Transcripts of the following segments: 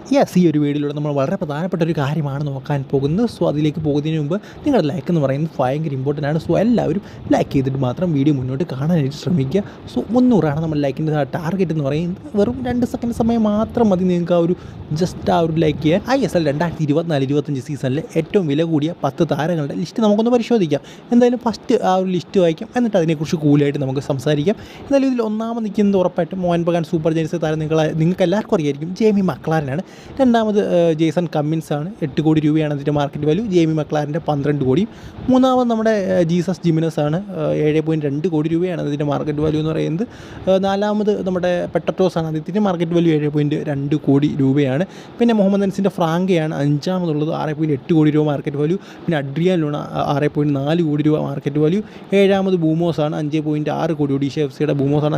Yes, ഈ ഒരു വീഡിയോയിലൂടെ നമ്മൾ വളരെ പ്രധാനപ്പെട്ട ഒരു കാര്യമാണ് നോക്കാൻ പോകുന്നത്. സോ അതിലേക്ക് പോകുന്നതിന് മുമ്പ് നിങ്ങളുടെ ലൈക്ക് എന്ന് പറയുന്നത് ഭയങ്കര ഇമ്പോർട്ടൻ്റ് ആണ്. സോ എല്ലാവരും ലൈക്ക് ചെയ്തിട്ട് മാത്രം വീഡിയോ മുന്നോട്ട് കാണാനായിട്ട് ശ്രമിക്കുക. സോ 300 നമ്മൾ ലൈക്കിൻ്റെ ടാർഗറ്റ് എന്ന് പറയുന്നത്. വെറും 2 സെക്കൻഡ് സമയം മാത്രം മതി നിങ്ങൾക്ക് ആ ഒരു ലൈക്ക് ചെയ്യാൻ. ISL 2024-25 സീസണിലെ ഏറ്റവും വില കൂടിയ 10 താരങ്ങളുടെ ലിസ്റ്റ് നമുക്കൊന്ന് പരിശോധിക്കാം. എന്തായാലും ഫസ്റ്റ് ആ ഒരു ലിസ്റ്റ് വായിക്കാം, എന്നിട്ട് അതിനെക്കുറിച്ച് കൂലായിട്ട് നമുക്ക് സംസാരിക്കാം. എന്തായാലും ഇതിൽ ഒന്നാമത് നിൽക്കുന്നത് ഉറപ്പായിട്ടും മോഹൻ ബഗാൻ സൂപ്പർ ജയൻസ് താരം നിങ്ങൾക്ക് എല്ലാവർക്കും അറിയായിരിക്കും, ജെയ്മി മക്ലാരനാണ്. രണ്ടാമത് ജേസൺ കമ്മിൻസ് ആണ്. 8 കോടി രൂപയാണ് അതിൻ്റെ മാർക്കറ്റ് വാല്യൂ. ജെയ്മി മക്ലാരൻ്റെ 12 കോടി. മൂന്നാമത് നമ്മുടെ ജീസസ് ജിമിനസ് ആണ്. 7.2 കോടി രൂപയാണ് അതിൻ്റെ മാർക്കറ്റ് വാല്യൂ എന്ന് പറയുന്നത്. നാലാമത് നമ്മുടെ പെട്രറ്റോസ് ആണ്. അതിൻ്റെ മാർക്കറ്റ് വാല്യൂ 7.2 കോടി രൂപയാണ്. പിന്നെ മുഹമ്മദ് അൻസിൻ്റെ ഫ്രാങ്കയാണ് അഞ്ചാമതുള്ളത്. 6.8 കോടി രൂപ മാർക്കറ്റ് വാല്യൂ. പിന്നെ അഡ്രിയാൻ ലൂണ 6.4 കോടി രൂപ മാർക്കറ്റ് വാല്യൂ. ഏഴാമത് ബൂമോസ് ആണ്. 5.6 കോടി. ഒഡീഷ FC ബൂമോസ് ആണ്.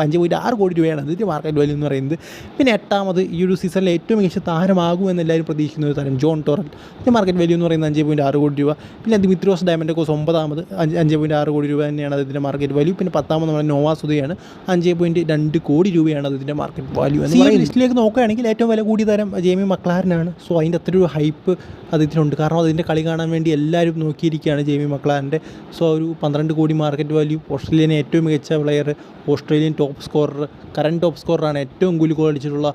5.6 കോടി രൂപയാണ് അതിൻ്റെ മാർക്കറ്റ് വാല്യൂ എന്ന് പറയുന്നത്. പിന്നെ എട്ടാമത് ഈ ഒരു സീസണിലെ ഏറ്റവും മികച്ച താരമാകുമെന്ന് എല്ലാവരും പ്രതീക്ഷിക്കുന്ന ഒരു താരം ജോൺ ടോറൽ. ഇതിൻ്റെ മാർക്കറ്റ് വാല്യൂ എന്ന് പറയുന്നത് 5.6 കോടി രൂപ. പിന്നെ ദിമിത്രോസ് ഡയമൻഡോസ് 9ാമത് 5.6 കോടി രൂപ തന്നെയാണ് അതിൻ്റെ മാർക്കറ്റ് വാല്യൂ. പിന്നെ 10ാമത് നമ്മുടെ നോവാ സുധയാണ്. 5.2 കോടി രൂപയാണ് അതിൻ്റെ മാർക്കറ്റ് വാല്യൂ. ഈ ലിസ്റ്റിലേക്ക് നോക്കുകയാണെങ്കിൽ ഏറ്റവും വില കൂടിയ താരം ജെയ്മി മക്ലാരനാണ്. സോ അതിൻ്റെ അത്ര ഒരു ഹൈപ്പ് അതിനുണ്ട്. കാരണം അതിൻ്റെ കളി കാണാൻ വേണ്ടി എല്ലാവരും നോക്കിയിരിക്കുകയാണ് ജെയ്മി മക്ലാരൻ്റെ. സോ ഒരു 12 കോടി മാർക്കറ്റ് വാല്യൂ. ഓസ്ട്രേലിയനെ ഏറ്റവും മികച്ച player, Australian top scorer, current top സ്കോററാണ്. ഏറ്റവും ഗോൾ അടിച്ചിട്ടുള്ള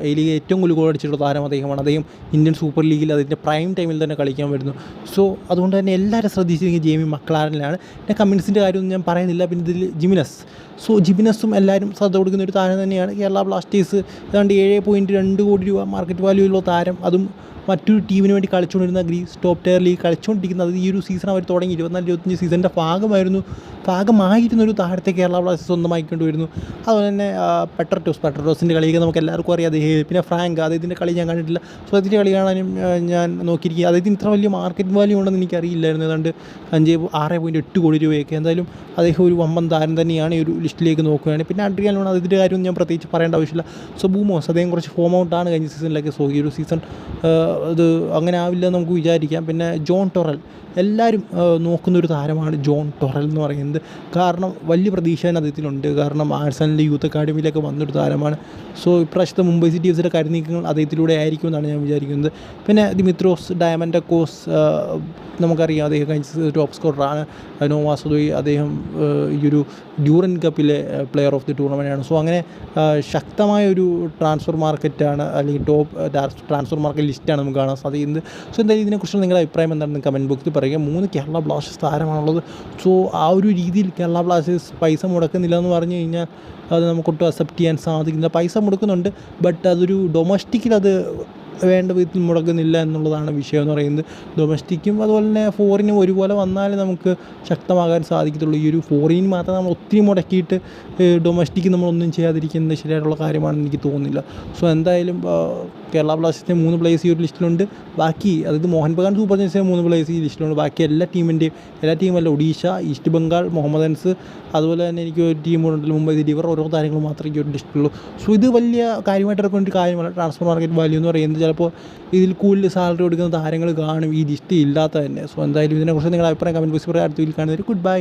ഈ ലീഗ് ഏറ്റവും ഗോൾ അടിച്ചിട്ടുള്ള താരം അദ്ദേഹമാണ്. അദ്ദേഹം ഇന്ത്യൻ സൂപ്പർ ലീഗിൽ അതിൻ്റെ പ്രൈം ടൈമിൽ തന്നെ കളിക്കാൻ വരുന്നു. സോ അതുകൊണ്ട് തന്നെ എല്ലാവരും ശ്രദ്ധിച്ചിരിക്കുന്നത് ജെയ്മി മക്ലാരനിലാണ്. പിന്നെ കമ്മിൻസിൻ്റെ കാര്യമൊന്നും ഞാൻ പറയുന്നില്ല. പിന്നെ ഇതിൽ ജിമിനസ്. സോ ജിമിനസും എല്ലാവരും ശ്രദ്ധ കൊടുക്കുന്ന ഒരു താരം തന്നെയാണ്. കേരള ബ്ലാസ്റ്റേഴ്സ് ഏതാണ്ട് 7.2 കോടി രൂപ മാർക്കറ്റ് വാല്യൂ ഉള്ള താരം. അതും മറ്റൊരു ടീമിന് വേണ്ടി കളിച്ചുകൊണ്ടിരുന്ന ഗ്രീസ് ടോപ്പ് ടയർ ലീഗ് കളിച്ചുകൊണ്ടിരിക്കുന്നത്. ഈ ഒരു സീസൺ അവർ തുടങ്ങി 24-25 സീസണിൻ്റെ ഭാഗമായിരുന്നൊരു താരത്തെ കേരള ബ്ലാസ്റ്റേഴ്സ് സ്വന്തമാക്കിക്കൊണ്ട് വരുന്നു. അതുപോലെ തന്നെ പെട്രറ്റോസിൻ്റെ കളിയൊക്കെ നമുക്ക് എല്ലാവർക്കും അറിയാം. പിന്നെ ഫ്രാങ്ക്, അദ്ദേഹത്തിൻ്റെ കളി ഞാൻ കണ്ടിട്ടില്ല. സോ അതിൻ്റെ കളി കാണാനും ഞാൻ നോക്കിയിരിക്കുക. അദ്ദേഹത്തിന് ഇത്ര വലിയ മാർക്കറ്റ് വാല്യൂ ഉണ്ടെന്ന് എനിക്കറിയില്ലായിരുന്നു. ഏതാണ്ട് 6.8 കോടി രൂപയൊക്കെ. എന്തായാലും അദ്ദേഹം ഒരു വമ്പൻ താരം തന്നെയാണ് ഈ ഒരു ലിസ്റ്റിലേക്ക് നോക്കുകയാണ്. പിന്നെ അഡ്രിയാൻ ലൂണ, അതിൻ്റെ കാര്യം ഞാൻ പ്രത്യേകിച്ച് പറയേണ്ട ആവശ്യമില്ല. സോ ബൂമോസ്, അദ്ദേഹം കുറച്ച് ഫോം ഔട്ടാണ് കഴിഞ്ഞ സീസണിലൊക്കെ. സോ ഈ ഒരു സീസൺ അത് അങ്ങനെ ആവില്ല എന്ന് നമുക്ക് വിചാരിക്കാം. പിന്നെ ജോൺ ടൊറൽ, എല്ലാവരും നോക്കുന്നൊരു താരമാണ് ജോൺ ടൊറൽ എന്ന് പറയുന്നത്. കാരണം വലിയ പ്രതീക്ഷ തന്നെ അദ്ദേഹത്തിലുണ്ട്. കാരണം ആഴ്സണലിൻ്റെ യൂത്ത് അക്കാഡമിയിലൊക്കെ വന്നൊരു താരമാണ്. സോ ഇപ്രാവശ്യത്തെ മുംബൈ സിറ്റി എഫ്സിയുടെ കരുനീക്കങ്ങൾ അദ്ദേഹത്തിലൂടെ ആയിരിക്കുമെന്നാണ് ഞാൻ വിചാരിക്കുന്നത്. പിന്നെ ദിമിത്രോസ് ഡയമൻഡോസ്, നമുക്കറിയാം അദ്ദേഹം കഴിഞ്ഞ ടോപ്പ് സ്കോററാണ്. നോവാ സുധോയ്, അദ്ദേഹം ഈ ഒരു ഡ്യൂറൻ കപ്പിലെ പ്ലെയർ ഓഫ് ദി ടൂർണമെൻ്റാണ്. സോ അങ്ങനെ ശക്തമായൊരു ട്രാൻസ്ഫർ മാർക്കറ്റാണ്, അല്ലെങ്കിൽ ടോപ്പ് ട്രാൻസ്ഫർ മാർക്കറ്റ് ലിസ്റ്റാണ് നമുക്ക് കാണാൻ സാധിക്കുന്നത്. സോ എന്തായാലും ഇതിനെക്കുറിച്ചുള്ള നിങ്ങളുടെ അഭിപ്രായം എന്താണെന്ന് കമൻറ്റ് ബോക്സിൽ പറയുക. 3 കേരള ബ്ലാസ്റ്റേഴ്സ് താരമാണുള്ളത്. സോ ആ ഒരു രീതിയിൽ കേരള ബ്ലാസ്റ്റേഴ്സ് പൈസ മുടക്കുന്നില്ല എന്ന് പറഞ്ഞു കഴിഞ്ഞാൽ അത് നമുക്കൊട്ടും അക്സെപ്റ്റ് ചെയ്യാൻ സാധിക്കുന്നില്ല. പൈസ മുടക്കുന്നുണ്ട്, ബട്ട് അതൊരു ഡൊമസ്റ്റിക്കിൽ അത് വേണ്ട വിധത്തിൽ മുടക്കുന്നില്ല എന്നുള്ളതാണ് വിഷയം എന്ന് പറയുന്നത്. ഡൊമസ്റ്റിക്കും അതുപോലെ തന്നെ ഫോറിനും ഒരുപോലെ വന്നാലേ നമുക്ക് ശക്തമാകാൻ സാധിക്കത്തുള്ളൂ. ഈ ഒരു ഫോറിൻ മാത്രം നമ്മൾ ഒത്തിരി മുടക്കിയിട്ട് ഡൊമസ്റ്റിക്ക് നമ്മളൊന്നും ചെയ്യാതിരിക്കുന്നത് ശരിയായിട്ടുള്ള കാര്യമാണെന്ന് എനിക്ക് തോന്നുന്നില്ല. സോ എന്തായാലും കേരള ബ്ലാസ്റ്റേഴ്സിൻ്റെ 3 പ്ലേയേഴ്സ് ഈ ഒരു ലിസ്റ്റിലുണ്ട്. ബാക്കി അതായത് മോഹൻ ബഗാൻ സൂപ്പർ ജയൻസിൻ്റെ 3 പ്ലേയേഴ്സ് ഈ ലിസ്റ്റിലുണ്ട്. ബാക്കി എല്ലാ ടീമല്ല, ഒഡീഷ, ഈസ്റ്റ് ബംഗാൾ, മുഹമ്മദ് അൻസ്, അതുപോലെ തന്നെ എനിക്ക് ഒരു ടീമുണ്ടല്ലോ മുംബൈ സിറ്റി, ഇവർ ഓരോ താരങ്ങൾ മാത്രമേ ഈ ഒരു ലിസ്റ്റിലുള്ളൂ. സോ ഇത് വലിയ കാര്യമായിട്ട് എടുക്കേണ്ട ഒരു കാര്യമല്ല. ട്രാൻസ്ഫർ മാർക്കറ്റ് വാല്യൂ എന്ന് പറയുന്നത് ചിലപ്പോൾ ഇതിൽ കൂടുതൽ സാലറി കൊടുക്കുന്ന താരങ്ങൾ കാണും ഈ ലിസ്റ്റ് ഇല്ലാത്ത തന്നെ. സോ എന്തായാലും ഇതിനെക്കുറിച്ച് നിങ്ങളുടെ അഭിപ്രായം കമൻറ്റ് ബോക്സിൽ പറയാം. അടുത്ത വീഡിയോയിൽ കാണുന്നവർ ഗുഡ് ബൈ.